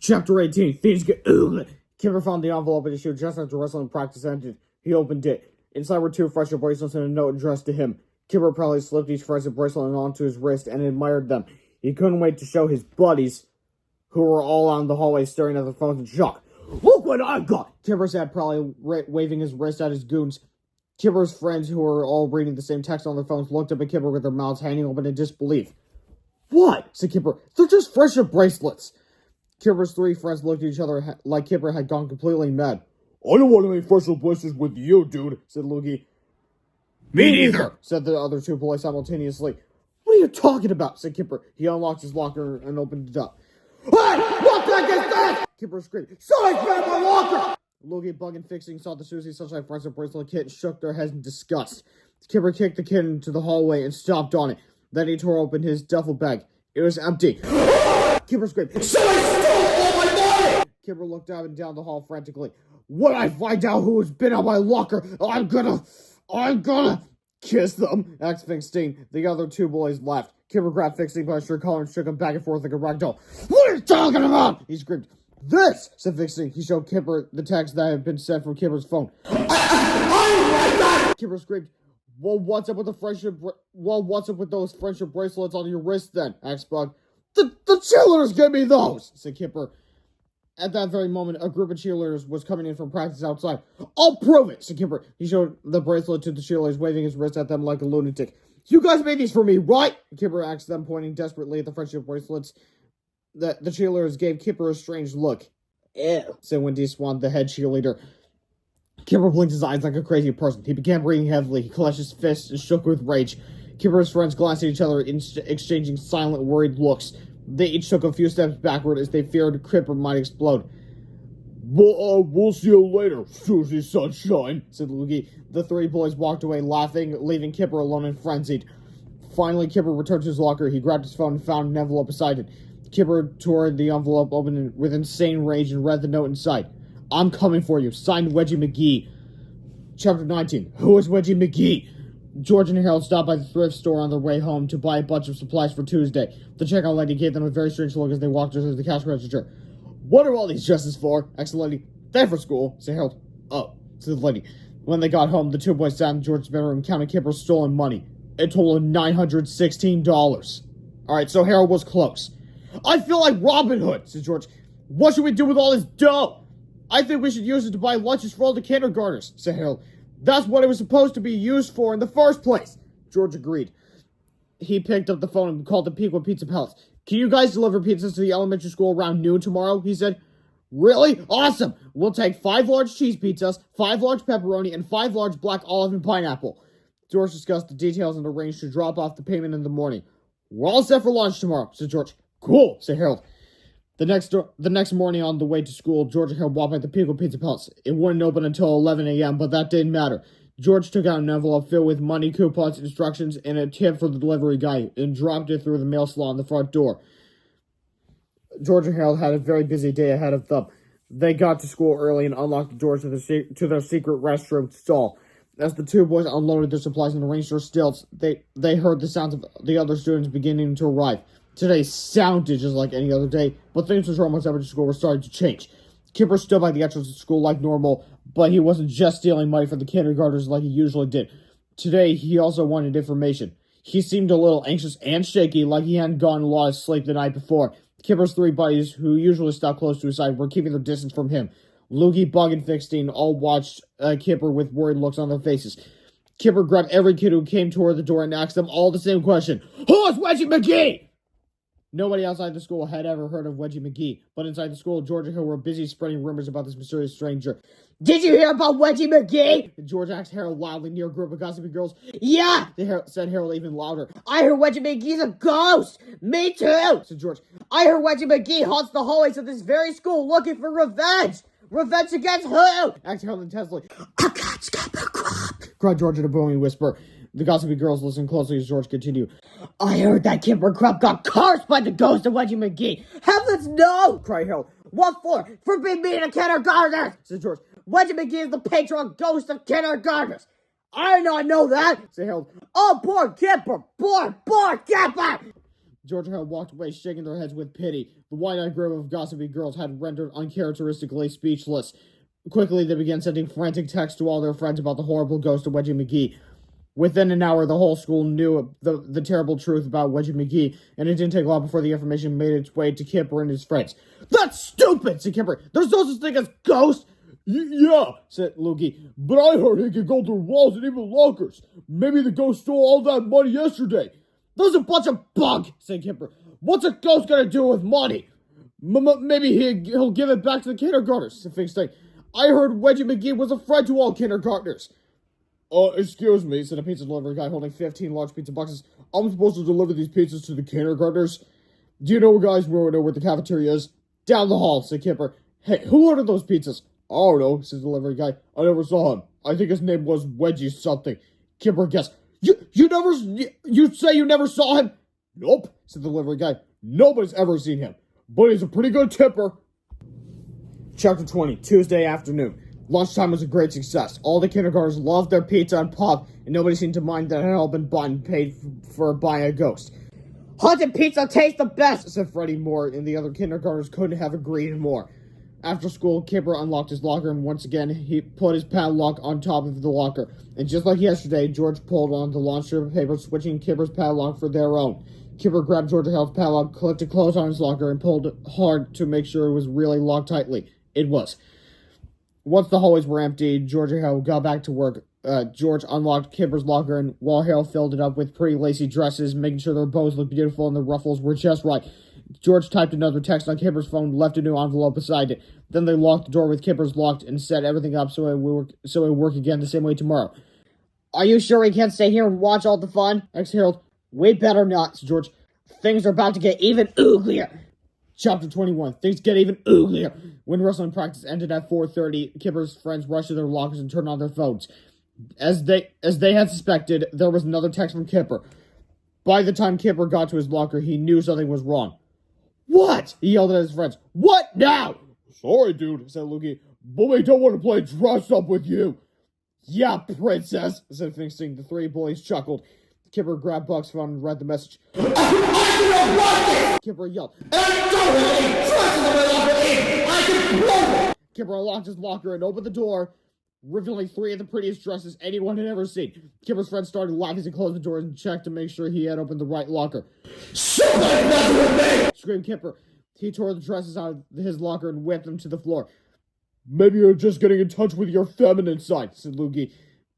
Chapter 18, Things Get Kipper found the envelope in his shoe just after wrestling practice ended. He opened it. Inside were two friendship bracelets and a note addressed to him. Kipper proudly slipped each friendship bracelet onto his wrist and admired them. He couldn't wait to show his buddies, who were all out in the hallway staring at their phones in shock. Look what I got! Kipper said, proudly waving his wrist at his goons. Kipper's friends, who were all reading the same text on their phones, looked up at Kipper with their mouths hanging open in disbelief. What? Said Kipper. They're just friendship bracelets. Kipper's three friends looked at each other like Kipper had gone completely mad. I don't want to make friendship bracelets with you, dude, said Loogie. Me neither, said the other two boys simultaneously. What are you talking about? Said Kipper. He unlocked his locker and opened it up. Hey! What the heck is that? Kipper screamed. Somebody's been in my locker! Loogie, Bug, and Fixing saw the Susie Sunshine friendship bracelet kit and shook their heads in disgust. Kipper kicked the kit into the hallway and stomped on it. Then he tore open his duffel bag. It was empty. Kipper screamed, somebody stole all my money! Kipper looked up and down the hall frantically. When I find out who's been on my locker, I'm gonna kiss them, asked Finstein. The other two boys laughed. Kipper grabbed Finstein by his shirt collar and shook him back and forth like a rag doll. What are you talking about? He screamed. This, said Finstein. He showed Kipper the text that had been sent from Kipper's phone. Kipper screamed. Well, what's up with those friendship bracelets on your wrist then? Asked Bug. The cheerleaders gave me those, said Kipper. At that very moment, a group of cheerleaders was coming in from practice outside. I'll prove it, said Kipper. He showed the bracelet to the cheerleaders, waving his wrist at them like a lunatic. You guys made these for me, right? Kipper asked them, pointing desperately at the friendship bracelets. The cheerleaders gave Kipper a strange look. Ew, said Wendy Swan, the head cheerleader. Kipper blinked his eyes like a crazy person. He began breathing heavily. He clenched his fists and shook with rage. Kipper's friends glanced at each other, exchanging silent, worried looks. They each took a few steps backward as they feared Kipper might explode. We'll see you later, Susie Sunshine, said Loogie. The three boys walked away laughing, leaving Kipper alone and frenzied. Finally, Kipper returned to his locker. He grabbed his phone and found an envelope beside it. Kipper tore the envelope open with insane rage and read the note inside. I'm coming for you. Signed, Wedgie McGee. Chapter 19. Who is Wedgie McGee? George and Harold stopped by the thrift store on their way home to buy a bunch of supplies for Tuesday. The checkout lady gave them a very strange look as they walked to the cash register. What are all these dresses for? Asked the lady. They're for school, said Harold. Oh, said the lady. When they got home, the two boys sat in George's bedroom and counted Kipper's stolen money. It totaled $916. Alright, so Harold was close. I feel like Robin Hood, said George. What should we do with all this dough? I think we should use it to buy lunches for all the kindergartners, said Harold. That's what it was supposed to be used for in the first place. George agreed. He picked up the phone and called the Piqua Pizza Palace. Can you guys deliver pizzas to the elementary school around noon tomorrow? He said. Really? Awesome! We'll take 5 large cheese pizzas, 5 large pepperoni, and 5 large black olive and pineapple. George discussed the details and arranged to drop off the payment in the morning. We're all set for lunch tomorrow, said George. Cool, said Harold. The next morning on the way to school, George and Harold walked by the Piqua Pizza Palace. It wouldn't open until 11 a.m., but that didn't matter. George took out an envelope filled with money, coupons, instructions, and a tip for the delivery guy, and dropped it through the mail slot on the front door. George and Harold had a very busy day ahead of them. They got to school early and unlocked the doors to their secret restroom stall. As the two boys unloaded their supplies and arranged their stilts, they heard the sounds of the other students beginning to arrive. Today sounded just like any other day, but things for Roman's elementary school were starting to change. Kipper stood by the entrance of school like normal, but he wasn't just stealing money from the kindergartners like he usually did. Today, he also wanted information. He seemed a little anxious and shaky, like he hadn't gotten a lot of sleep the night before. Kipper's three buddies, who usually stuck close to his side, were keeping their distance from him. Loogie, Bug, and Fixstein all watched Kipper with worried looks on their faces. Kipper grabbed every kid who came toward the door and asked them all the same question. Who is Wedgie McGee? Nobody outside the school had ever heard of Wedgie McGee, but inside the school, George and Harold were busy spreading rumors about this mysterious stranger. Did you hear about Wedgie McGee? George asked Harold loudly near a group of gossipy girls. Yeah, said Harold even louder. I heard Wedgie McGee's a ghost. Me too, said George. I heard Wedgie McGee haunts the hallways of this very school looking for revenge. Revenge against who? Asked Harold intensely. Against Kipper Crop, cried George in a booming whisper. The gossipy girls listened closely as George continued. I heard that Kipper Crump got cursed by the ghost of Wedgie McGee. Heavens no! Cried Harold. What for? For being mean to kindergartners, said George. Wedgie McGee is the patron ghost of kindergartners. I did not know that, said Harold. Oh, poor Kipper! Poor Kipper! Georgia had walked away, shaking their heads with pity. The wide-eyed group of gossipy girls had rendered uncharacteristically speechless. Quickly, they began sending frantic texts to all their friends about the horrible ghost of Wedgie McGee. Within an hour, the whole school knew the terrible truth about Wedgie McGee, and it didn't take long before the information made its way to Kipper and his friends. "That's stupid," said Kipper. "There's no such thing as ghosts." Yeah, said Lukey, "but I heard he could go through walls and even lockers. Maybe the ghost stole all that money yesterday." "Those a bunch of bunk," said Kipper. "What's a ghost gonna do with money?" Maybe he'll give it back to the kindergartners," said Finkelstein. "I heard Wedgie McGee was a friend to all kindergartners." Excuse me," said a pizza delivery guy holding 15 large pizza boxes. "I'm supposed to deliver these pizzas to the kindergartners. Do you know, guys, where the cafeteria is?" "Down the hall," said Kipper. "Hey, who ordered those pizzas?" "I don't know," said the delivery guy. "I never saw him. I think his name was Wedgie something." Kipper guessed. You say you never saw him?" "Nope," said the delivery guy. "Nobody's ever seen him. But he's a pretty good tipper." Chapter 20, Tuesday afternoon. Lunchtime was a great success. All the kindergartners loved their pizza and pop, and nobody seemed to mind that it had all been bought and paid for by a ghost. "Haunted pizza tastes the best," said Freddie Moore, and the other kindergartners couldn't have agreed more. After school, Kipper unlocked his locker, and once again, he put his padlock on top of the locker. And just like yesterday, George pulled on the long strip of paper, switching Kipper's padlock for their own. Kipper grabbed George Hale's padlock, clicked it close on his locker, and pulled hard to make sure it was really locked tightly. It was. Once the hallways were empty, George Hale got back to work. George unlocked Kipper's locker, and while Hale filled it up with pretty lacy dresses, making sure their bows looked beautiful and the ruffles were just right, George typed another text on Kipper's phone, left a new envelope beside it. Then they locked the door with Kipper's locked and set everything up so it would work again the same way tomorrow. "Are you sure we can't stay here and watch all the fun?" asked Harold. "We better not," said George. "Things are about to get even uglier." Chapter 21. Things get even uglier. When wrestling practice ended at 4:30, Kipper's friends rushed to their lockers and turned on their phones. As they had suspected, there was another text from Kipper. By the time Kipper got to his locker, he knew something was wrong. "What?" he yelled at his friends. "What now?" "Sorry, dude," said Lukey, "but we don't want to play dress up with you." "Yeah, princess," said Finkelstein. The three bullies chuckled. Kipper grabbed Buck's phone and read the message. Kipper yelled. Kipper unlocked his locker and opened the door, revealing three of the prettiest dresses anyone had ever seen. Kipper's friends started laughing as he closed the door and checked to make sure he had opened the right locker. "Somebody mess with me!" screamed Kipper. He tore the dresses out of his locker and whipped them to the floor. "Maybe you're just getting in touch with your feminine side," said Lukey.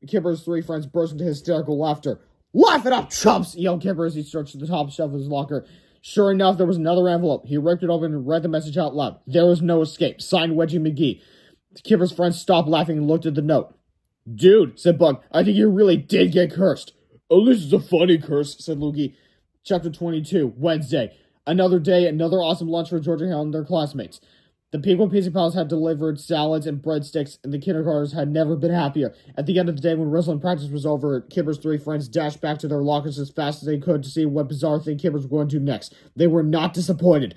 Kipper's three friends burst into hysterical laughter. "Laugh it up, chumps!" yelled Kipper as he searched the top shelf of his locker. Sure enough, there was another envelope. He ripped it open and read the message out loud. There was no escape. Signed, Wedgie McGee. Kipper's friends stopped laughing and looked at the note. "Dude," said Bug, "I think you really did get cursed." "At least it's a funny curse," said Lukey. Chapter 22, Wednesday. Another day, another awesome lunch for Georgia Hale and their classmates. The people at Pizza Palace had delivered salads and breadsticks, and the kindergartners had never been happier. At the end of the day, when wrestling practice was over, Kipper's three friends dashed back to their lockers as fast as they could to see what bizarre thing Kippers were going to do next. They were not disappointed.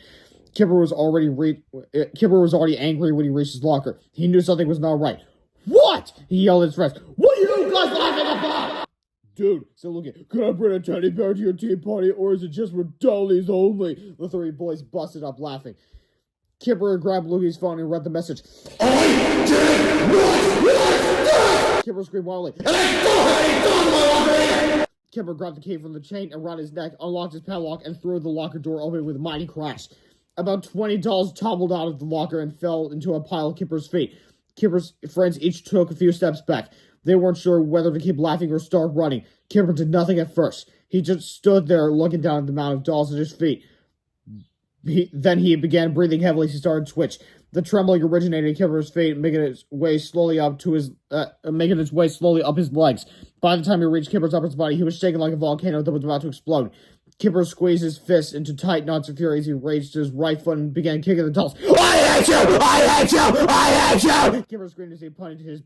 Kipper was already angry when he reached his locker. He knew something was not right. "What?" he yelled at his friends. "What are you guys laughing about?" "Dude," said Luke, "can I bring a teddy bear to your tea party, or is it just for dollies only?" The three boys busted up laughing. Kipper grabbed Lukey's phone and read the message. "I did not!" Kipper screamed wildly. "And I still haven't done my locker!" Kipper grabbed the key from the chain around his neck, unlocked his padlock, and threw the locker door open with a mighty crash. About 20 dolls tumbled out of the locker and fell into a pile at Kipper's feet. Kipper's friends each took a few steps back. They weren't sure whether to keep laughing or start running. Kipper did nothing at first. He just stood there looking down at the mound of dolls at his feet. Then he began breathing heavily as he started to twitch. The trembling originated at Kipper's feet, making its way slowly up his legs. By the time he reached Kipper's upper body, he was shaking like a volcano that was about to explode. Kipper squeezed his fists into tight knots of fury as he raised his right foot and began kicking the dolls. "I hate you! I hate you! I hate you!" Kipper screamed as he pointed his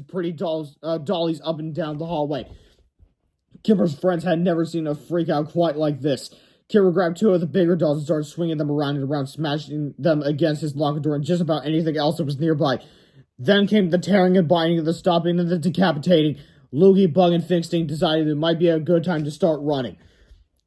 pretty dollies up and down the hallway. Kipper's friends had never seen a freak out quite like this. Kipper grabbed two of the bigger dolls and started swinging them around and around, smashing them against his locker door and just about anything else that was nearby. Then came the tearing and binding, the stopping and the decapitating. Loogie, Bug, and Finkelstein decided it might be a good time to start running.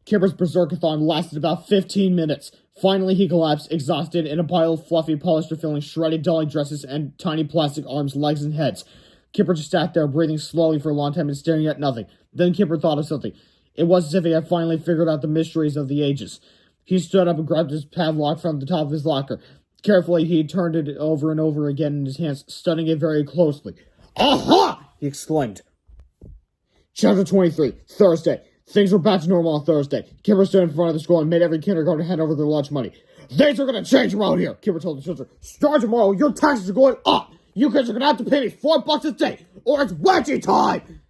Kipper's berserkathon lasted about 15 minutes. Finally, he collapsed, exhausted, in a pile of fluffy, polyester-filling, shredded dolly dresses and tiny plastic arms, legs, and heads. Kipper just sat there, breathing slowly for a long time and staring at nothing. Then Kipper thought of something. It was as if he had finally figured out the mysteries of the ages. He stood up and grabbed his padlock from the top of his locker. Carefully, he turned it over and over again in his hands, studying it very closely. Aha! He exclaimed. Chapter 23, Thursday. Things were back to normal on Thursday. Kipper stood in front of the school and made every kindergarten hand over their lunch money. Things are going to change around here, Kipper told the children. Starting tomorrow, your taxes are going up. You kids are going to have to pay me $4 a day, or it's wedgie time.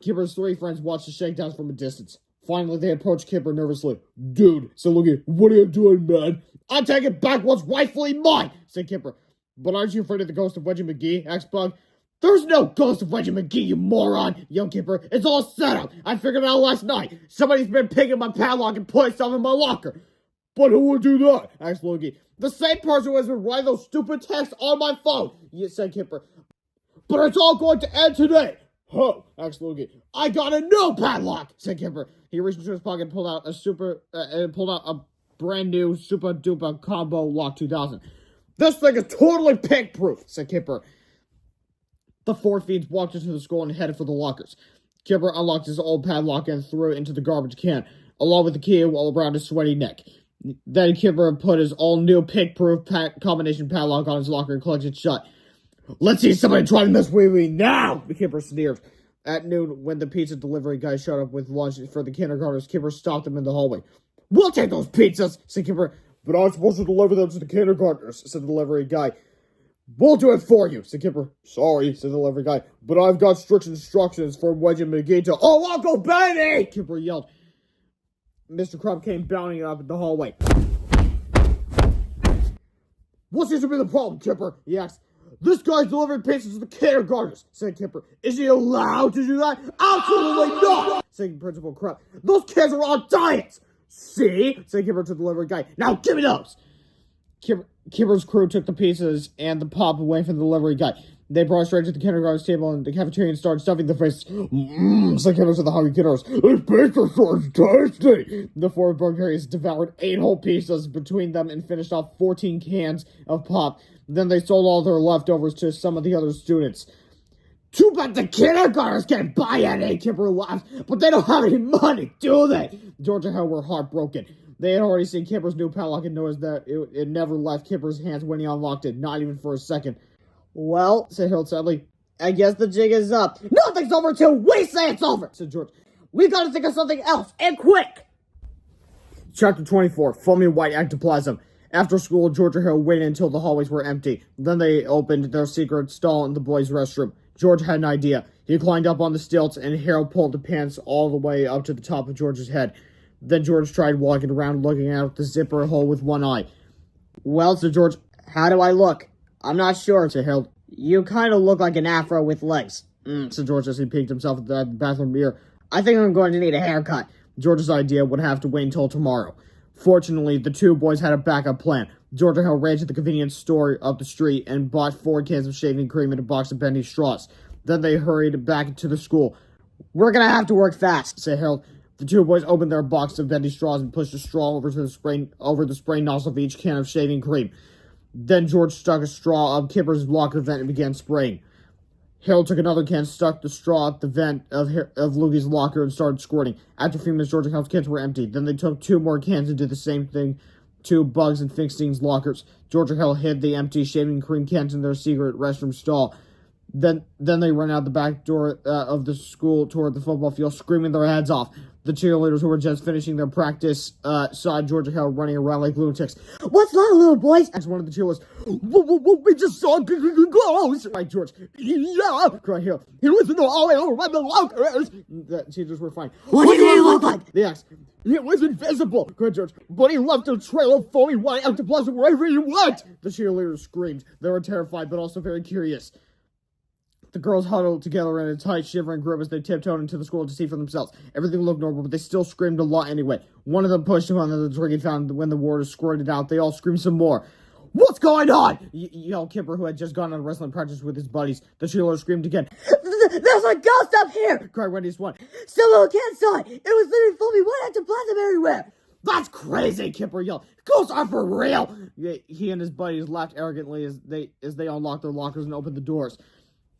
Kipper's three friends watched the shakedowns from a distance. Finally, they approached Kipper nervously. Dude, said Luigi, what are you doing, man? I'm taking back what's rightfully mine, said Kipper. But aren't you afraid of the ghost of Wedgie McGee, asked Bug. There's no ghost of Wedgie McGee, you moron, yelled Kipper. It's all set up. I figured it out last night. Somebody's been picking my padlock and putting stuff in my locker. But who would do that? Asked Luigi. The same person who has been writing those stupid texts on my phone, said Kipper. But it's all going to end today. Huh? Asked Luigi. I got a new padlock, said Kipper. He reached into his pocket and pulled out a brand new Super Duper Combo Lock 2000. This thing is totally pig-proof, said Kipper. The four fiends walked into the school and headed for the lockers. Kipper unlocked his old padlock and threw it into the garbage can, along with the key all around his sweaty neck. Then Kipper put his all-new pig-proof combination padlock on his locker and clutched it shut. Let's see somebody try to mess with me now, Kipper sneered. At noon, when the pizza delivery guy showed up with lunch for the kindergartners, Kipper stopped them in the hallway. We'll take those pizzas, said Kipper. But I'm supposed to deliver them to the kindergartners, said the delivery guy. We'll do it for you, said Kipper. Sorry, said the delivery guy, but I've got strict instructions for Wedgie McGee to— Oh, Uncle Benny! Kipper yelled. Mr. Crumb came bounding up in the hallway. What seems to be the problem, Kipper? He asked. This guy's delivering pizzas to the kindergartners, said Kipper. Is he allowed to do that? Absolutely not, said Principal Crumb. Those kids are on diets. See, said Kipper to the delivery guy. Now give me those. Kipper's crew took the pizzas and the pop away from the delivery guy. They brought it straight to the kindergarten's table in the cafeteria and started stuffing their faces. Said Kipper to the hungry kiddos. This pizza sauce is tasty. The four barbarians devoured 8 whole pizzas between them and finished off 14 cans of pop. Then they sold all their leftovers to some of the other students. Too bad the kindergartners can't buy any, Kipper laughed. But they don't have any money, do they? George and Hal were heartbroken. They had already seen Kipper's new padlock and noticed that it never left Kipper's hands when he unlocked it, not even for a second. Well, said Harold sadly, I guess the jig is up. Nothing's over till we say it's over, said George. We gotta think of something else, and quick! Chapter 24, Foamy White Ectoplasm. After school, George and Harold waited until the hallways were empty. Then they opened their secret stall in the boys' restroom. George had an idea. He climbed up on the stilts, and Harold pulled the pants all the way up to the top of George's head. Then George tried walking around looking out the zipper hole with one eye. Well, said George, how do I look? I'm not sure, said Harold. You kind of look like an afro with legs, said George as he peeked himself at the bathroom mirror. I think I'm going to need a haircut. George's idea would have to wait until tomorrow. Fortunately, the two boys had a backup plan. George and Hal ran to the convenience store up the street and bought 4 cans of shaving cream and a box of bendy straws. Then they hurried back to the school. We're going to have to work fast, said Harold. The two boys opened their box of bendy straws and pushed a straw over the spray nozzle of each can of shaving cream. Then George stuck a straw up Kipper's locker vent and began spraying. Harold took another can, stuck the straw up the vent of Luigi's locker and started squirting. After a few minutes, George and Hal's cans were empty. Then they took 2 more cans and did the same thing to Bugs and Finstein's lockers. George and Hal hid the empty shaving cream cans in their secret restroom stall. Then they ran out the back door of the school toward the football field, screaming their heads off. The cheerleaders who were just finishing their practice saw George and Hal running around like lunatics. What's that, little boys? Asked one of the cheerleaders. We just saw ghosts, cried George. Yeah, cried Hal. He was in the hallway over the lockers. The teachers were fine. What did he look like? They asked. He was invisible, cried George. But he left a trail of foamy white ectoplasm wherever he went. The cheerleaders screamed. They were terrified, but also very curious. The girls huddled together in a tight, shivering group as they tiptoed into the school to see for themselves. Everything looked normal, but they still screamed a lot anyway. One of them pushed him on the drink he found when the water squirted out. They all screamed some more. What's going on? Yelled Kipper, who had just gone on a wrestling practice with his buddies. The cheerleader screamed again. There's a ghost up here! Cried Wendy's one. Someone can't saw it! It was literally foaming one ectoplasm everywhere! That's crazy, Kipper yelled. Ghosts are for real! He and his buddies laughed arrogantly as they unlocked their lockers and opened the doors.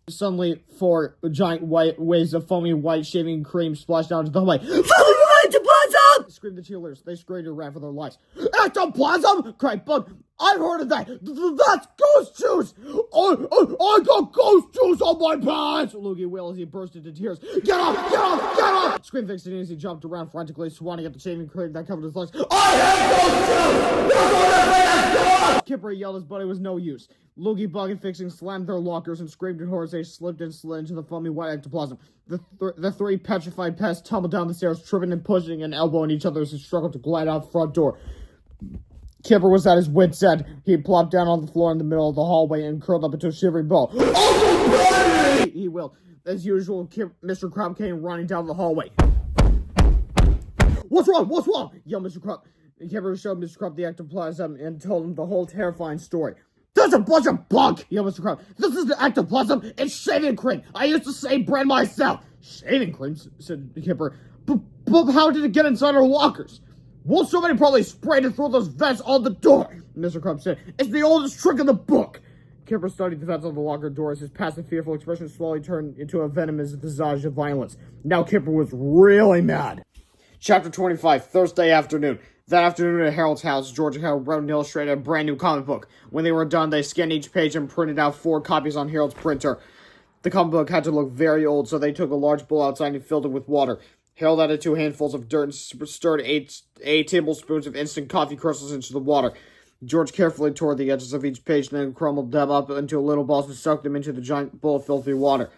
Suddenly, 4 giant white waves of foamy white shaving cream splashed out into the hallway. Foaming one ectoplasm! Screamed the cheerleaders. They screamed and ran for their lives. Ectoplasm! Cried Bug. I've heard of that. That's ghost juice! I got ghost juice on my pants! Loogie wailed as he burst into tears. Get up! Get up! Get up! Screamed Vixen as he jumped around frantically, swatting at the shaving cream that covered his legs. I have ghost juice! That's what I Kipper yelled his buddy was no use. Loogie, Bug, and Fixing slammed their lockers and screamed in horror as they slipped and slid into the foamy white ectoplasm. The 3 petrified pests tumbled down the stairs, tripping and pushing and elbowing each other as they struggled to glide out the front door. Kipper was at his wit's end. He plopped down on the floor in the middle of the hallway and curled up into a shivering ball. Oh, he wailed. As usual, Mr. Crump came running down the hallway. What's wrong? What's wrong? Yelled Mr. Crump. Kipper showed Mr. Crump the ectoplasm and told him the whole terrifying story. There's a bunch of bunk! Yelled Mr. Crump. This isn't ectoplasm, it's shaving cream! I used the same brand myself! Shaving cream? Said Kipper. But how did it get inside our lockers? Well, somebody probably sprayed and threw those vents on the door, Mr. Crump said. It's the oldest trick in the book! Kipper studied the vents on the locker door as his passive, fearful expression slowly turned into a venomous visage of violence. Now Kipper was really mad. Chapter 25, Thursday afternoon. That afternoon at Harold's house, George and Harold wrote and illustrated a brand new comic book. When they were done, they scanned each page and printed out 4 copies on Harold's printer. The comic book had to look very old, so they took a large bowl outside and filled it with water. Harold added 2 handfuls of dirt and stirred 8 tablespoons of instant coffee crystals into the water. George carefully tore the edges of each page and then crumbled them up into little balls and soaked them into the giant bowl of filthy water.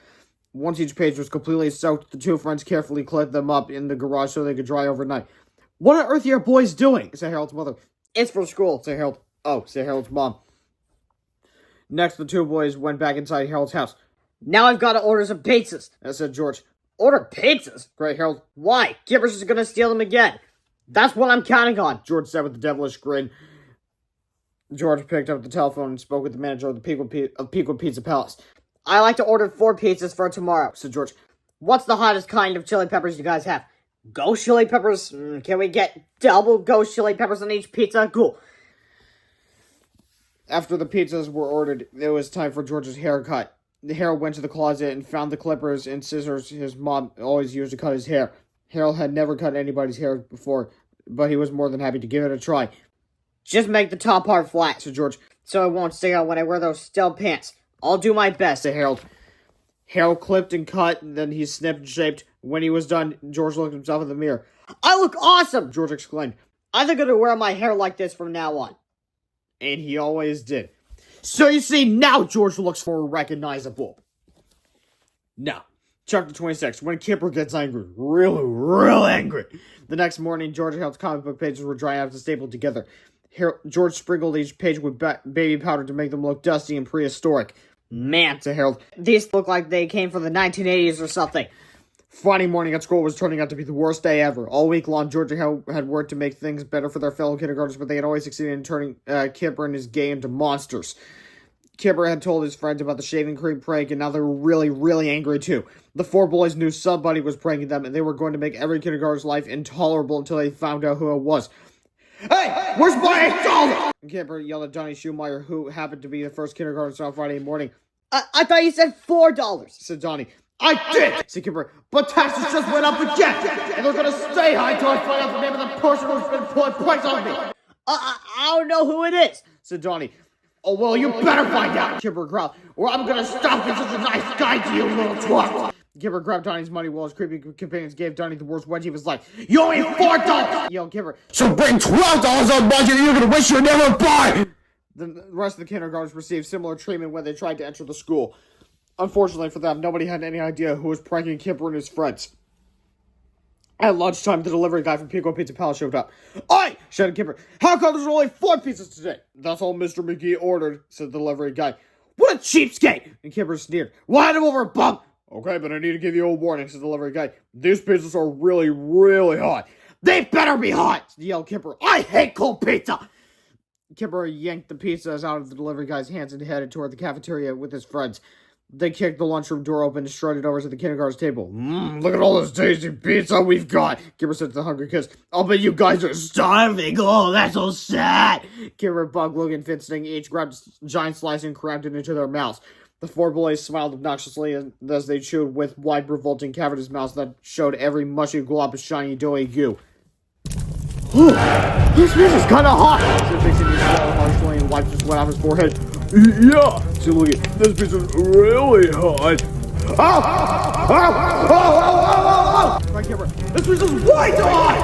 Once each page was completely soaked, the 2 friends carefully collected them up in the garage so they could dry overnight. What on earth are your boys doing? Said Harold's mother. It's for school, said Harold. Oh, said Harold's mom. Next, the 2 boys went back inside Harold's house. Now I've got to order some pizzas, said George. Order pizzas? Cried Harold. Why? Kipper's is going to steal them again. That's what I'm counting on, George said with a devilish grin. George picked up the telephone and spoke with the manager of the Pico Pizza Palace. I like to order 4 pizzas for tomorrow, said George. What's the hottest kind of chili peppers you guys have? Ghost chili peppers? Can we get double ghost chili peppers on each pizza? Cool. After the pizzas were ordered, it was time for George's haircut. Harold went to the closet and found the clippers and scissors his mom always used to cut his hair. Harold had never cut anybody's hair before, but he was more than happy to give it a try. Just make the top part flat, said George, so it won't stick out when I wear those stale pants. I'll do my best, said Harold. Harold clipped and cut, and then he snipped and shaped. When he was done, George looked at himself in the mirror. I look awesome! George exclaimed. I think I'm going to wear my hair like this from now on. And he always did. So you see, now George looks more recognizable. Now, chapter 26, when Kipper gets angry. Real angry. The next morning, George and Harold's comic book pages were dry enough to staple together. George sprinkled each page with baby powder to make them look dusty and prehistoric. Man, said Harold. These look like they came from the 1980s or something. Friday morning at school was turning out to be the worst day ever. All week long, George and Harold had worked to make things better for their fellow kindergartners, but they had always succeeded in turning Kipper and his gang into monsters. Kipper had told his friends about the shaving cream prank, and now they were really angry too. The 4 boys knew somebody was pranking them, and they were going to make every kindergartner's life intolerable until they found out who it was. Hey, where's my $8? Kipper yelled at Donnie Schumacher, who happened to be the first kindergartner on Friday morning. I thought you said $4, said Donnie. I did, said Kipper, but taxes just went up again, and they're going to stay high until I find out the name of the person who's been pulling pranks on me. I don't know who it is, said Donnie. Oh, well, you better find out, Kipper growled, or I'm going to stop being such a nice guy to you, little twat. Kipper grabbed Donnie's money while his creepy companions gave Donnie the worst wedgie of his life. You owe me $4, yelled Kipper. So bring $12 on budget and you're going to wish you never buy. The rest of the kindergartners received similar treatment when they tried to enter the school. Unfortunately for them, nobody had any idea who was pranking Kipper and his friends. At lunchtime, the delivery guy from Pico Pizza Palace showed up. Oi! Shouted Kipper. How come there's only 4 pizzas today? That's all Mr. McGee ordered, said the delivery guy. What a cheapskate! And Kipper sneered. Well, hand him over, bum! Okay, but I need to give you a warning, said the delivery guy. These pizzas are really hot. They better be hot! Yelled Kipper. I hate cold pizza! Kipper yanked the pizzas out of the delivery guy's hands and headed toward the cafeteria with his friends. They kicked the lunchroom door open and strutted over to the kindergarten's table. Look at all this tasty pizza we've got, Kipper said to the hungry kids. I'll bet you guys are starving. Oh, that's so sad. Kipper, Bug, Luke, and Finsting each grabbed a giant slice and crammed it into their mouths. The four boys smiled obnoxiously as they chewed with wide, revolting cavernous mouths that showed every mushy glob of shiny, doughy goo. This pizza's kinda hot, said Finsting harshly and wiped his sweat off his forehead. Yeah, said Luke, this pizza's really hot. Cried Kipper, this pizza's way too hot!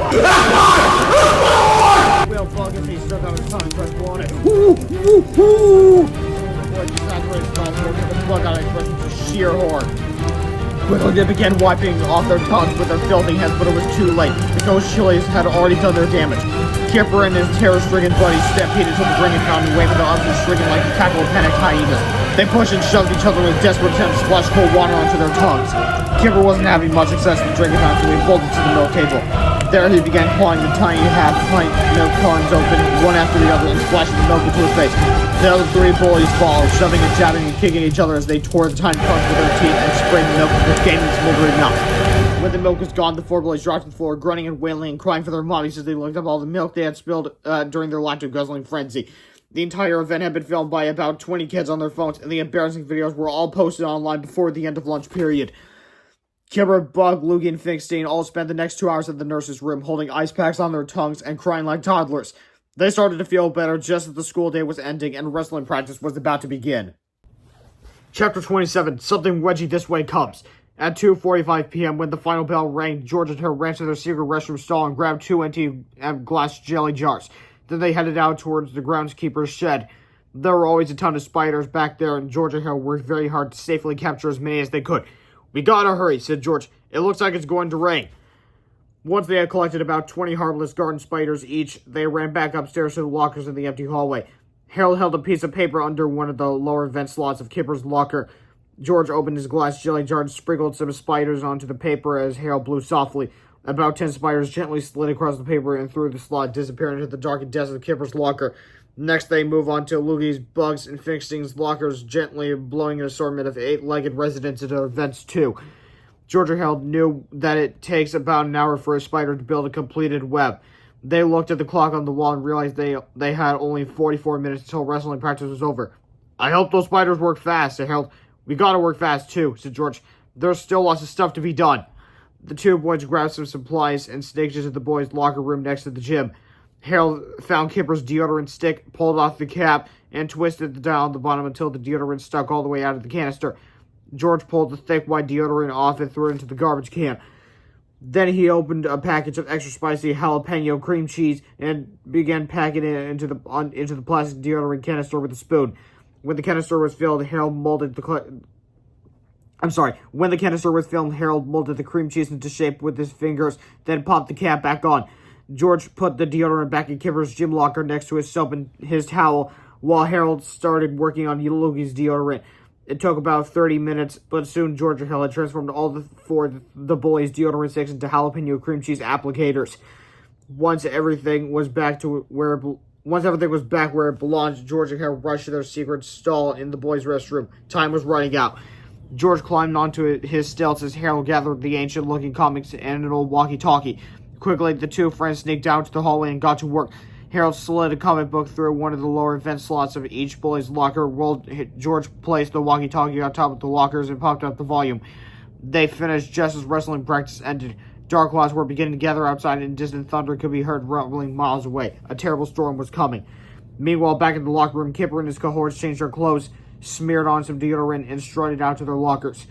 Wailed Bug as he stuck out his tongue and pressed blow on it. The plug out expression to sheer horror. Quickly they began wiping off their tongues with their filthy hands, but it was too late. The ghost chilies had already done their damage. Kipper and his terror-stricken buddies stampeded to the ring and found waving their arms and shrieking like a cackle of panicked hyenas. They pushed and shoved each other with desperate attempts to splash cold water onto their tongues. Kipper wasn't having much success with drinking time, so he bolted to the milk table. There he began clawing the tiny half-pint milk cartons open, one after the other, and splashing the milk into his face. The other three bullies followed, shoving and jabbing and kicking each other as they tore the tiny cartons with their teeth and sprayed the milk with gaping, smoldering mouth. When the milk was gone, the four boys dropped to the floor, grunting and wailing and crying for their mommies as they looked up all the milk they had spilled during their lacto-guzzling frenzy. The entire event had been filmed by about 20 kids on their phones, and the embarrassing videos were all posted online before the end of lunch period. Kipper, Bug, Loogie, and Finkstein all spent the next 2 hours at the nurse's room, holding ice packs on their tongues and crying like toddlers. They started to feel better just as the school day was ending and wrestling practice was about to begin. Chapter 27, Something Wedgy This Way Comes. At 2:45 p.m., when the final bell rang, George and her ran to their secret restroom stall and grabbed 2 empty glass jelly jars. Then they headed out towards the groundskeeper's shed. There were always a ton of spiders back there, and George and Hale worked very hard to safely capture as many as they could. We gotta hurry, said George. It looks like it's going to rain. Once they had collected about 20 harmless garden spiders each, they ran back upstairs to the lockers in the empty hallway. Harold held a piece of paper under one of the lower vent slots of Kipper's locker. George opened his glass jelly jar and sprinkled some spiders onto the paper as Harold blew softly. About 10 spiders gently slid across the paper and through the slot, disappearing into the darkened depths of Kipper's locker. Next, they move on to Loogie's, Bugs, and Finkstein's lockers, gently blowing an assortment of 8-legged residents into their vents too. George and Harold knew that it takes about an hour for a spider to build a completed web. They looked at the clock on the wall and realized they had only 44 minutes until wrestling practice was over. I hope those spiders work fast, said Harold. We gotta work fast too, said George. There's still lots of stuff to be done. The two boys grabbed some supplies and sneaked into the boys' locker room next to the gym. Harold found Kipper's deodorant stick, pulled off the cap, and twisted the dial on the bottom until the deodorant stuck all the way out of the canister. George pulled the thick white deodorant off and threw it into the garbage can. Then he opened a package of extra spicy jalapeno cream cheese and began packing it into the plastic deodorant canister with a spoon. When the canister was filled, Harold molded the cream cheese into shape with his fingers, then popped the cap back on. George put the deodorant back in Kipper's gym locker next to his soap and his towel, while Harold started working on Loogie's deodorant. It took about 30 minutes, but soon George and Harold had transformed all the bullies' deodorant sticks into jalapeno cream cheese applicators. Once everything was back where it belonged, George and Harold rushed to their secret stall in the boys' restroom. Time was running out. George climbed onto his stilts as Harold gathered the ancient-looking comics and an old walkie-talkie. Quickly, the two friends sneaked down to the hallway and got to work. Harold slid a comic book through one of the lower vent slots of each bully's locker. George placed the walkie-talkie on top of the lockers and popped up the volume. They finished just as wrestling practice ended. Dark clouds were beginning to gather outside, and distant thunder could be heard rumbling miles away. A terrible storm was coming. Meanwhile, back in the locker room, Kipper and his cohorts changed their clothes, smeared on some deodorant, and strutted out to their lockers.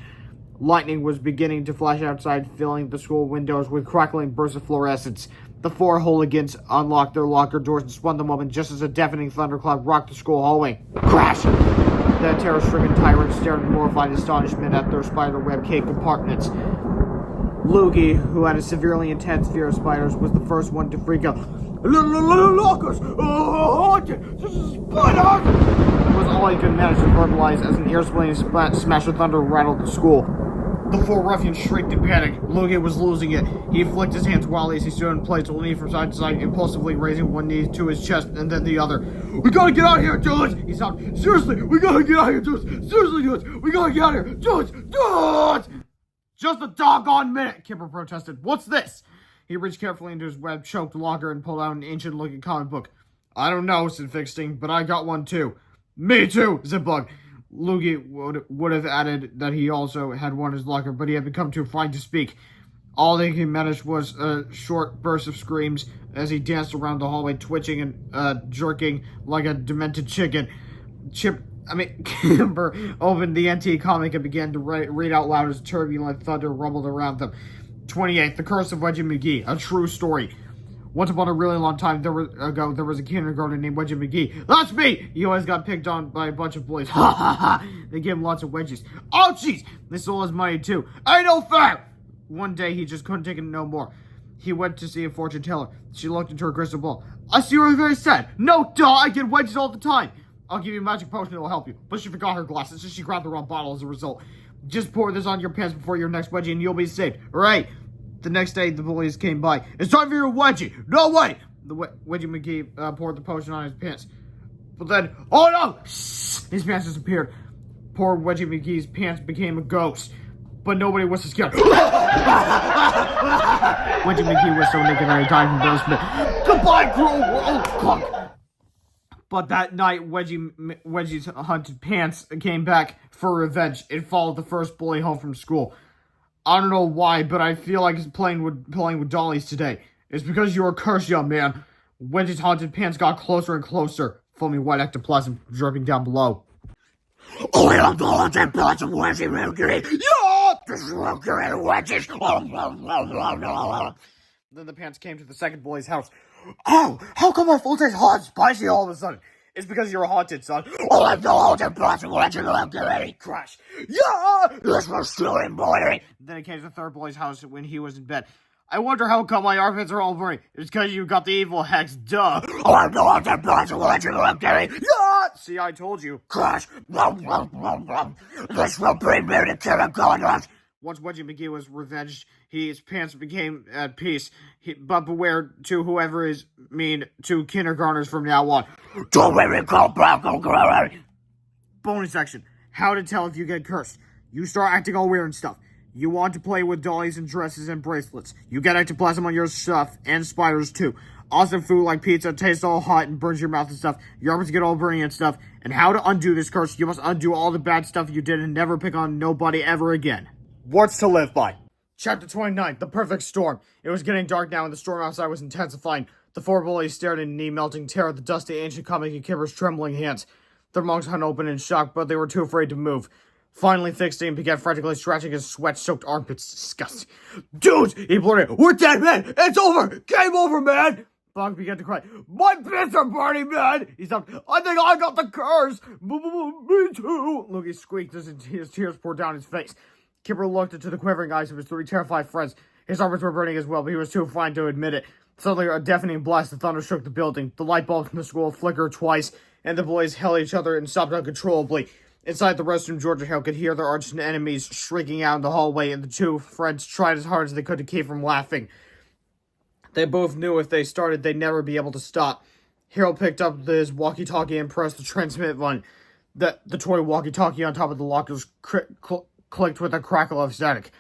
Lightning was beginning to flash outside, filling the school windows with crackling bursts of fluorescence. The four hooligans unlocked their locker doors and spun them open just as a deafening thunderclap rocked the school hallway. Crash! The terror-stricken tyrants stared in horrified astonishment at their spiderweb cave compartments. Loogie, who had a severely intense fear of spiders, was the first one to freak out. Lockers! Spiders! Was all he could manage to verbalize as an ear-splitting smash of thunder rattled the school. The four ruffians shrieked in panic. Lugia was losing it. He flicked his hands wildly as he stood in place, leaning from side to side, impulsively raising one knee to his chest and then the other. "We gotta get out of here, dudes!" he sobbed. "Seriously, we gotta get out of here, dudes! Seriously, dudes! We gotta get out of here! Dudes! Dudes!" "Just a doggone minute!" Kipper protested. "What's this?" He reached carefully into his web-choked locker and pulled out an ancient-looking comic book. "I don't know," said Fixting, "but I got one too." "Me too," said Bug. Luigi would have added that he also had one in his locker, but he had become too frightened to speak. All that he managed was a short burst of screams as he danced around the hallway, twitching and jerking like a demented chicken. Kimber opened the antique comic and began to read out loud as turbulent thunder rumbled around them. 28. The Curse of Wedgie McGee, a true story. Once upon a really long time ago, there was a kindergarten named Wedgie McGee. "That's me!" He always got picked on by a bunch of boys. Ha ha ha! They gave him lots of wedgies. "Oh, jeez!" They stole his money, too. "Ain't no fair!" One day, he just couldn't take it no more. He went to see a fortune teller. She looked into her crystal ball. "I see you are very sad." "No, duh! I get wedgies all the time." "I'll give you a magic potion that will help you." But she forgot her glasses, so she grabbed the wrong bottle as a result. "Just pour this on your pants before your next wedgie, and you'll be saved. All right." The next day, the bullies came by. "It's time for your wedgie!" "No way!" The Wedgie McGee poured the potion on his pants. But then, oh no! His pants disappeared. Poor Wedgie McGee's pants became a ghost. But nobody was as scared. Wedgie McGee was so naked that he died from embarrassment. "Goodbye, cruel world!" Clunk. But that night, Wedgie's hunted pants came back for revenge. It followed the first bully home from school. "I don't know why, but I feel like he's playing with dollies today. It's because you're a curse, young man." Wedgie's haunted pants got closer and closer, foaming white ectoplasm dripping down below. "I am the haunted pants of Wedgie McGee. Yeah! This is Wedges." Then the pants came to the second bully's house. "Oh, how come my full tastes hot and spicy all of a sudden?" "It's because you're haunted, son." "Oh, I'm the haunted pants of Wedgie McGee." Crash. "Yeah! This was still embroidery." Then it came to the third bully's house when he was in bed. "I wonder how come my armpits are all burning." "It's because you got the evil hex, duh." "Oh, I'm the haunted pants of Wedgie McGee." "Yeah! See, I told you." Crash. "This will bring me to kindergarten." Once Wedgie McGee was revenged, his pants became at peace. But beware to whoever is mean to kindergartners from now on. "Don't let me call back, okay?" Bonus section. How to tell if you get cursed. You start acting all weird and stuff. You want to play with dollies and dresses and bracelets. You get ectoplasm on your stuff and spiders too. Awesome food like pizza tastes all hot and burns your mouth and stuff. Your arms get all burning and stuff. And how to undo this curse. You must undo all the bad stuff you did and never pick on nobody ever again. Words to live by. Chapter 29, The Perfect Storm. It was getting dark now and the storm outside was intensifying. The four bullies stared in knee-melting terror at the dusty ancient comic in Kipper's trembling hands. Their mouths hung open in shock, but they were too afraid to move. Finally, Fixing began frantically scratching his sweat-soaked armpits. Disgusting. "Dudes!" he blurted. "We're dead, man! It's over! Game over, man!" Bog began to cry. "My pants are burning, man!" He stopped. "I think I got the curse!" "Me too!" Luigi squeaked as his tears poured down his face. Kipper looked into the quivering eyes of his three terrified friends. His arms were burning as well, but he was too frightened to admit it. Suddenly, a deafening blast of thunder shook the building. The light bulbs in the school flickered twice, and the boys held each other and sobbed uncontrollably. Inside the restroom, George and Hale could hear their arch enemies shrieking out in the hallway, and the two friends tried as hard as they could to keep from laughing. They both knew if they started, they'd never be able to stop. Harold picked up his walkie-talkie and pressed the transmit button. The toy walkie-talkie on top of the lockers clicked with a crackle of static.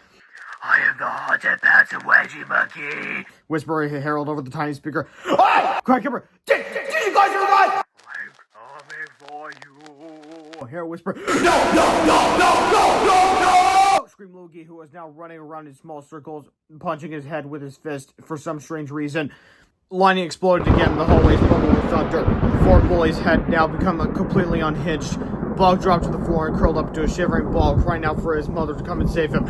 "I am the haunted pants of Wedgie McGee," whispered Harold over the tiny speaker. "Hey!" cried Kipper. Did you guys hear that?" "I'm coming for you," Harold whispered. No! Screamed Logie, who was now running around in small circles, punching his head with his fist for some strange reason. Lightning exploded again in the hallways, bubbled with thunder. The four bullies had now become completely unhinged. Bog dropped to the floor and curled up into a shivering ball, crying out for his mother to come and save him.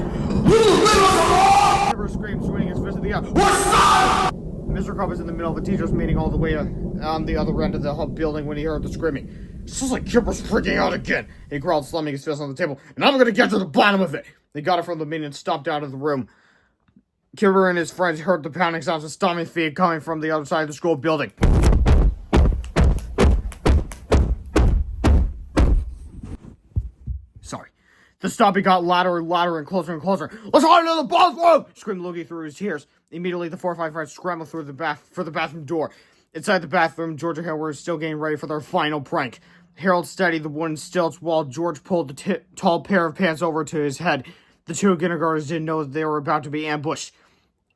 Kipper screamed, swinging his fist in the air. "What's up?" Mr. Crump was in the middle of a teacher's meeting all the way on the other end of the building when he heard the screaming. "Sounds like Kipper's freaking out again," he growled, slamming his fist on the table. "And I'm gonna get to the bottom of it." They got it from the meeting and stomped out of the room. Kipper and his friends heard the pounding sounds of stomping feet coming from the other side of the school building. Sorry. The stomping got louder and louder and closer and closer. "Let's hide in the bathroom!" screamed Logie through his tears. Immediately, the 4 or 5 friends scrambled through for the bathroom door. Inside the bathroom, George and Harold were still getting ready for their final prank. Harold steadied the wooden stilts while George pulled the tall pair of pants over to his head. The two kindergartners didn't know that they were about to be ambushed.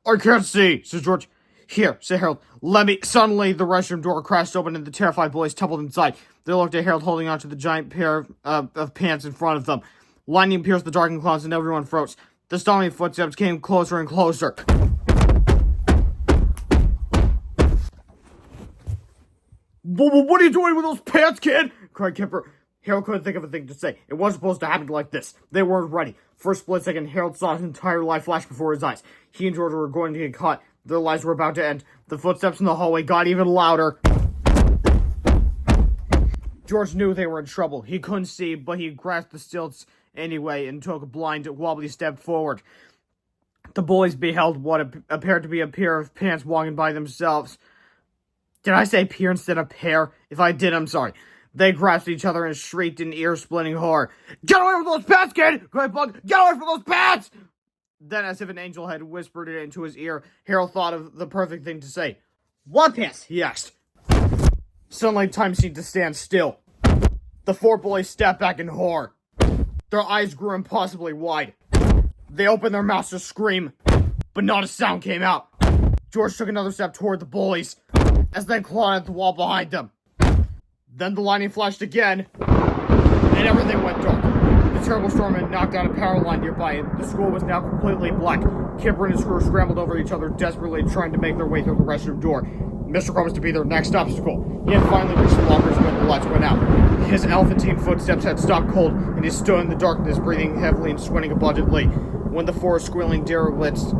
"I can't see," says George. "Here," said Harold. "Let me." Suddenly, the restroom door crashed open and the terrified boys tumbled inside. They looked at Harold holding onto the giant pair of pants in front of them. Lightning pierced the darkened clouds and everyone froze. The stomping footsteps came closer and closer. "What are you doing with those pants, kid?" cried Kipper. Harold couldn't think of a thing to say. It wasn't supposed to happen like this. They weren't ready. For a split second, Harold saw his entire life flash before his eyes. He and George were going to get caught. Their lives were about to end. The footsteps in the hallway got even louder. George knew they were in trouble. He couldn't see, but he grasped the stilts anyway and took a blind, wobbly step forward. The boys beheld what appeared to be a pair of pants walking by themselves. Did I say pair instead of pair? If I did, I'm sorry. They grasped each other and shrieked in ear-splitting horror. "Get away from those pants, kid!" cried Bug. "Get away from those pants!" Then, as if an angel had whispered it into his ear, Harold thought of the perfect thing to say. "What pants?" he asked. Suddenly, time seemed to stand still. The 4 boys stepped back in horror. Their eyes grew impossibly wide. They opened their mouths to scream, but not a sound came out. George took another step toward the bullies, as they clawed at the wall behind them. Then the lightning flashed again, and everything went dark. The terrible storm had knocked out a power line nearby, and the school was now completely black. Kipper and his crew scrambled over each other, desperately trying to make their way through the restroom door. Mr. Crumb was to be their next obstacle. He had finally reached the lockers when the lights went out. His elephantine footsteps had stopped cold, and he stood in the darkness, breathing heavily and sweating abundantly. When the 4 squealing derelicts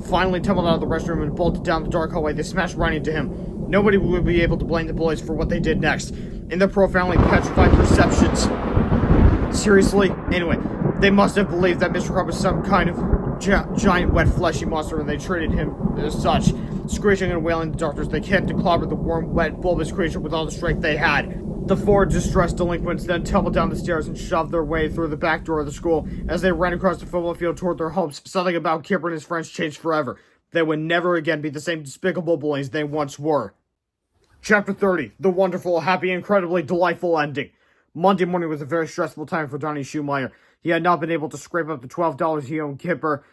finally tumbled out of the restroom and bolted down the dark hallway, they smashed right into him. Nobody would be able to blame the bullies for what they did next. In their profoundly petrified perceptions. Seriously? Anyway, they must have believed that Mr. Crumb was some kind of giant, wet, fleshy monster, and they treated him as such. Screeching and wailing in the darkness, they kicked and clobbered the warm, wet, bulbous creature with all the strength they had. The 4 distressed delinquents then tumbled down the stairs and shoved their way through the back door of the school. As they ran across the football field toward their homes, something about Kipper and his friends changed forever. They would never again be the same despicable bullies they once were. Chapter 30. The wonderful, happy, incredibly delightful ending. Monday morning was a very stressful time for Donnie Schumacher. He had not been able to scrape up the $12 he owed Kipper,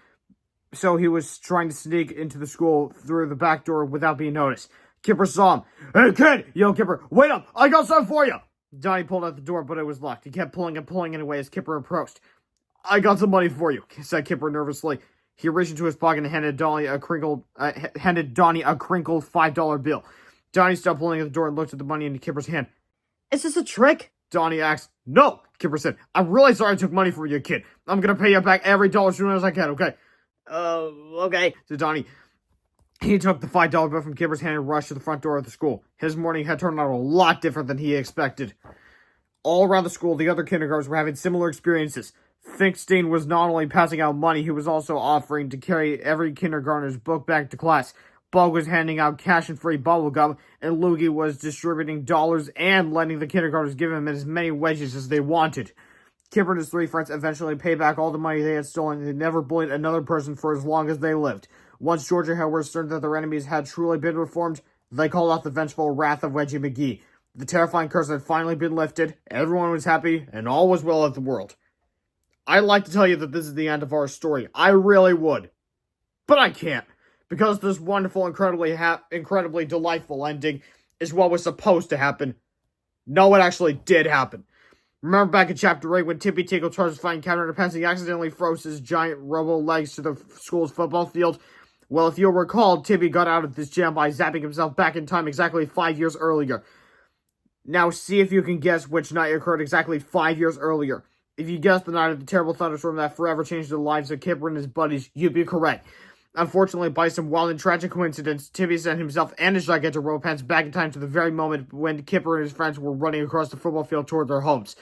so he was trying to sneak into the school through the back door without being noticed. Kipper saw him. "Hey, kid!" yelled Kipper. "Wait up! I got something for you!" Donnie pulled at the door, but it was locked. He kept pulling and pulling it away as Kipper approached. "I got some money for you," said Kipper nervously. He reached into his pocket and handed Donnie a crinkled $5 bill. Donnie stopped pulling at the door and looked at the money in Kipper's hand. "Is this a trick?" Donnie asked. "No," Kipper said. "I'm really sorry I took money from you, kid. I'm gonna pay you back every dollar as soon as I can, okay?" Okay," said Donnie. He took the $5 bill from Kipper's hand and rushed to the front door of the school. His morning had turned out a lot different than he expected. All around the school, the other kindergartners were having similar experiences. Finkstein was not only passing out money, he was also offering to carry every kindergartner's book back to class. Bug was handing out cash and free bubble gum, and Loogie was distributing dollars and letting the kindergartners give him as many wedges as they wanted. Kipper and his 3 friends eventually paid back all the money they had stolen, and they never bullied another person for as long as they lived. Once George and Hal were certain that their enemies had truly been reformed, they called out the vengeful wrath of Wedgie McGee. The terrifying curse had finally been lifted, everyone was happy, and all was well at the world. I'd like to tell you that this is the end of our story. I really would. But I can't. Because this wonderful, incredibly delightful ending is what was supposed to happen. No, it actually did happen. Remember back in Chapter 8 when Tippy Tinkle charged to find Captain Underpants and he accidentally froze his giant robo legs to the school's football field? Well, if you'll recall, Tippy got out of this jam by zapping himself back in time exactly 5 years earlier. Now see if you can guess which night occurred exactly 5 years earlier. If you guessed the night of the terrible thunderstorm that forever changed the lives of Kipper and his buddies, you'd be correct. Unfortunately, by some wild and tragic coincidence, Tippy sent himself and his gigantic robo pants back in time to the very moment when Kipper and his friends were running across the football field toward their homes.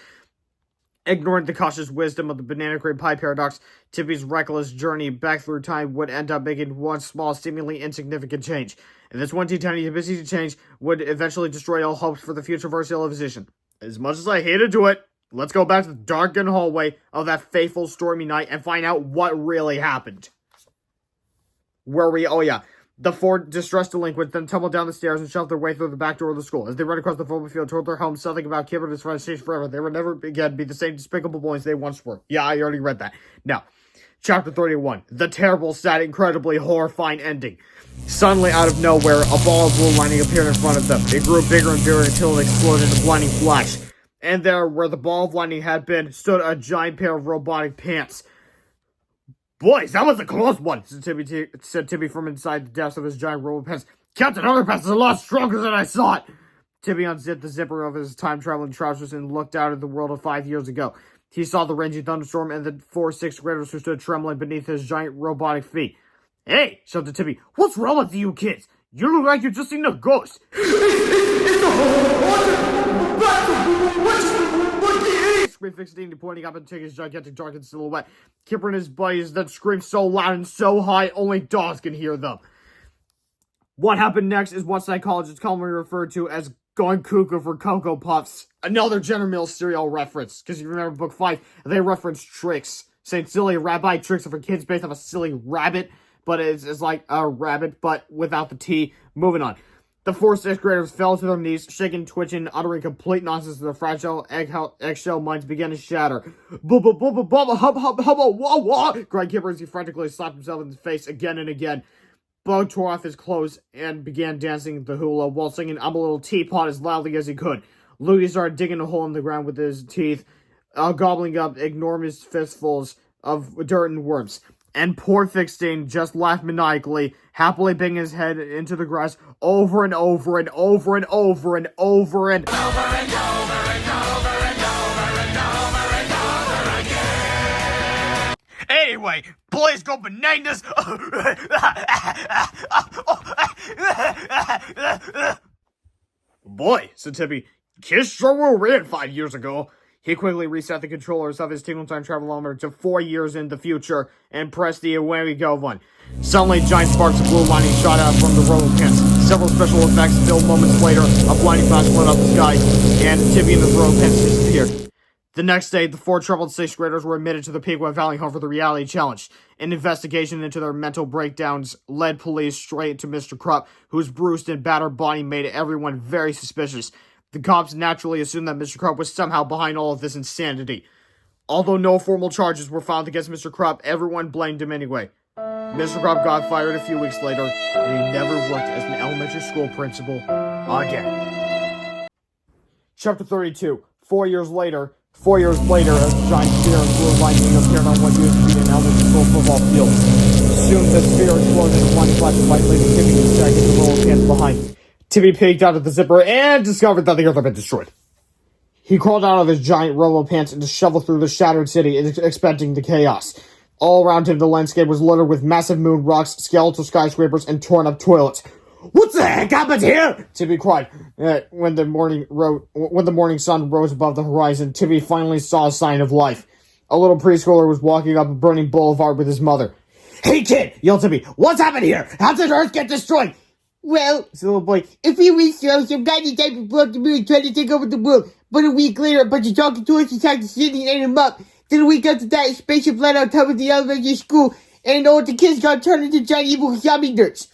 Ignoring the cautious wisdom of the banana cream pie paradox, Tippy's reckless journey back through time would end up making one small, seemingly insignificant change. And this one tiny busy change would eventually destroy all hopes for the future of our civilization. As much as I hate to do it, let's go back to the darkened hallway of that fateful stormy night and find out what really happened. The four distressed delinquents then tumbled down the stairs and shoved their way through the back door of the school. As they ran across the football field toward their home, something about Kip and his friends changed forever. They would never again be the same despicable boys they once were. Yeah, I already read that. Now, Chapter 31. The terrible, sad, incredibly horrifying ending. Suddenly, out of nowhere, a ball of blue lightning appeared in front of them. It grew bigger and bigger until it exploded in a blinding flash. And there, where the ball of lightning had been, stood a giant pair of robotic pants. Boys, that was a close one, said Tibby from inside the depths of his giant robot pants. Captain Underpants is a lot stronger than I thought. Tibby unzipped the zipper of his time-traveling trousers and looked out at the world of 5 years ago. He saw the raging thunderstorm and the 4 6th graders who stood trembling beneath his giant robotic feet. Hey, shouted Tibby, what's wrong with you kids? You look like you've just seen a ghost. Screamed Fixity, pointing up and taking his gigantic darkened silhouette. Kipper and his buddies then screamed so loud and so high, only dogs can hear them. What happened next is what psychologists commonly refer to as going cuckoo for Cocoa Puffs. Another General Mills cereal reference, because you remember book 5, they reference tricks, saying silly rabbi tricks are for kids based on a silly rabbit, but it's like a rabbit, but without the T. Moving on. The 4 6th graders fell to their knees, shaking, twitching, uttering complete nonsense as their fragile eggshell minds began to shatter. Bubba, bubba, bubba, hubba, hubba, hubba, wah, wah, cried Kipper as he frantically slapped himself in the face again and again. Bo tore off his clothes and began dancing the hula while singing I'm a Little Teapot as loudly as he could. Louie started digging a hole in the ground with his teeth, gobbling up enormous fistfuls of dirt and worms. And poor Fixstein just laughed maniacally, happily banging his head into the grass over and over and over and over and over and over and over and over and over and over and over again. Anyway, please go bananas. Boy, said Tippy, kids sure were weird 5 years ago. He quickly reset the controllers of his Tingle Time Travelometer to 4 years in the future and pressed the away we go button. Suddenly, giant sparks of blue lightning shot out from the roller pants. Several special effects until moments later, a blinding flash lit up the sky, and Tibby and the roller pants disappeared. The next day, the 4 troubled 6th graders were admitted to the Pequot Valley home for the reality challenge. An investigation into their mental breakdowns led police straight to Mr. Krupp, whose bruised and battered body made everyone very suspicious. The cops naturally assumed that Mr. Krupp was somehow behind all of this insanity. Although no formal charges were filed against Mr. Krupp, everyone blamed him anyway. Mr. Krupp got fired a few weeks later, and he never worked as an elementary school principal again. Chapter 32. 4 years later, as a giant sphere of blue lightning appeared on what used to be an elementary school football field. Soon the sphere exploded in one flash of light, leaving Timmy and Jack in the roll pants behind. Timmy peeked out of the zipper and discovered that the earth had been destroyed. He crawled out of his giant robo pants and shoveled through the shattered city, expecting the chaos. All around him, the landscape was littered with massive moon rocks, skeletal skyscrapers, and torn-up toilets. What the heck happened here? Timmy cried. When the morning sun rose above the horizon, Timmy finally saw a sign of life. A little preschooler was walking up a burning boulevard with his mother. Hey kid, yelled Timmy, what's happened here? How did Earth get destroyed? Well, said the little boy, a few weeks ago, some tiny type of blow up the moon tried to take over the world. But a week later, a bunch of talking tourists attacked the city and ate them up. Then a week after that, a spaceship landed on top of the elementary school, and all the kids got turned into giant evil zombie nerds.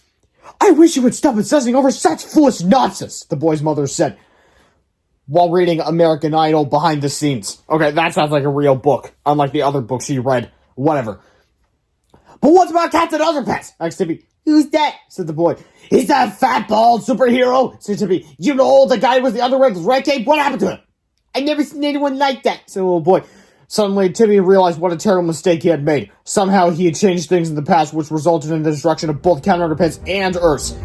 I wish you would stop obsessing over such foolish nonsense, the boy's mother said, while reading American Idol behind the scenes. Okay, that sounds like a real book, unlike the other books she read. Whatever. But what's about Captain Underpants? asked Timmy. Who's that? said the boy. He's that fat, bald superhero, said Timmy. You know the guy with the underwear with red tape? What happened to him? I never seen anyone like that, said the little boy. Suddenly, Timmy realized what a terrible mistake he had made. Somehow, he had changed things in the past, which resulted in the destruction of both Captain Underpants and Earth.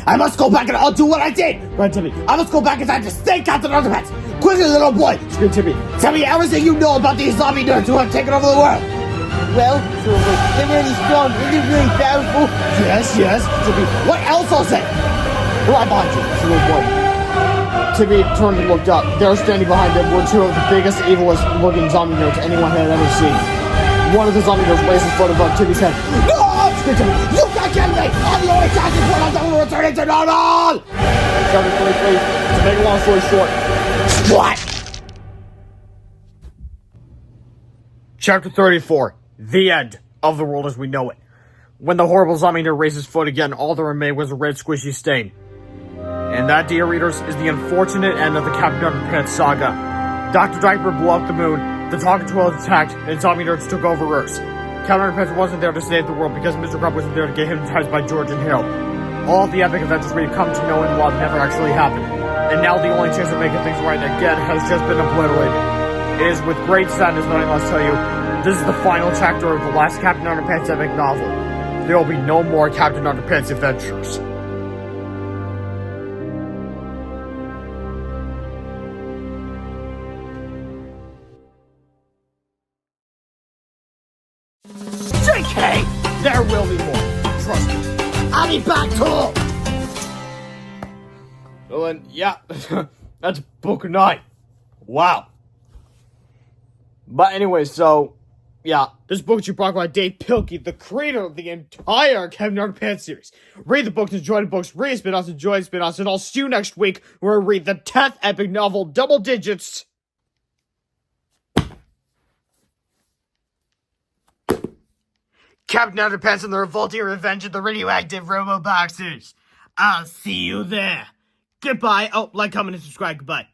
I must go back and I'll do what I did, cried Timmy. I must go back in time to save Captain Underpants. Quickly, little boy, screamed Timmy. Tell me everything you know about these zombie nerds who have taken over the world. Well, they're really strong and they're really powerful. Yes, Timmy. What else I'll say? Right behind you, said the little boy. Timmy turned and looked up. There, standing behind him, were two of the biggest, evilest looking zombie nerds anyone had ever seen. One of the zombie nerds raised his foot above Timmy's head. No! screamed Timmy. You can't get me! I'm the only chance this world will return into normal! Chapter 33. To make a long story short. What? Chapter 34. The end of the world as we know it. When the horrible zombie eater raised his foot again, all that remained was a red squishy stain. And that, dear readers, is the unfortunate end of the Captain Underpants saga. Dr. Diaper blew up the moon, the Talking Toilet attacked, and zombie nerds took over Earth. Captain Underpants wasn't there to save the world because Mr. Crump wasn't there to get hypnotized by George and Harold. All of the epic adventures we've come to know and love never actually happened. And now the only chance of making things right again has just been obliterated. It is with great sadness that I must tell you, this is the final chapter of the last Captain Underpants epic novel. There will be no more Captain Underpants adventures. JK! There will be more. Trust me. I'll be back too! So then, yeah, that's book 9. Wow. But anyway, so, yeah, this book is brought by Dave Pilkey, the creator of the entire Captain Underpants series. Read the books, enjoy the books, read spin-offs, enjoy spin-offs, and I'll see you next week where we read the 10th epic novel, Double Digits. Captain Underpants and the Revolting Revenge of the Radioactive Robo-Boxers. I'll see you there. Goodbye. Oh, like, comment, and subscribe. Goodbye.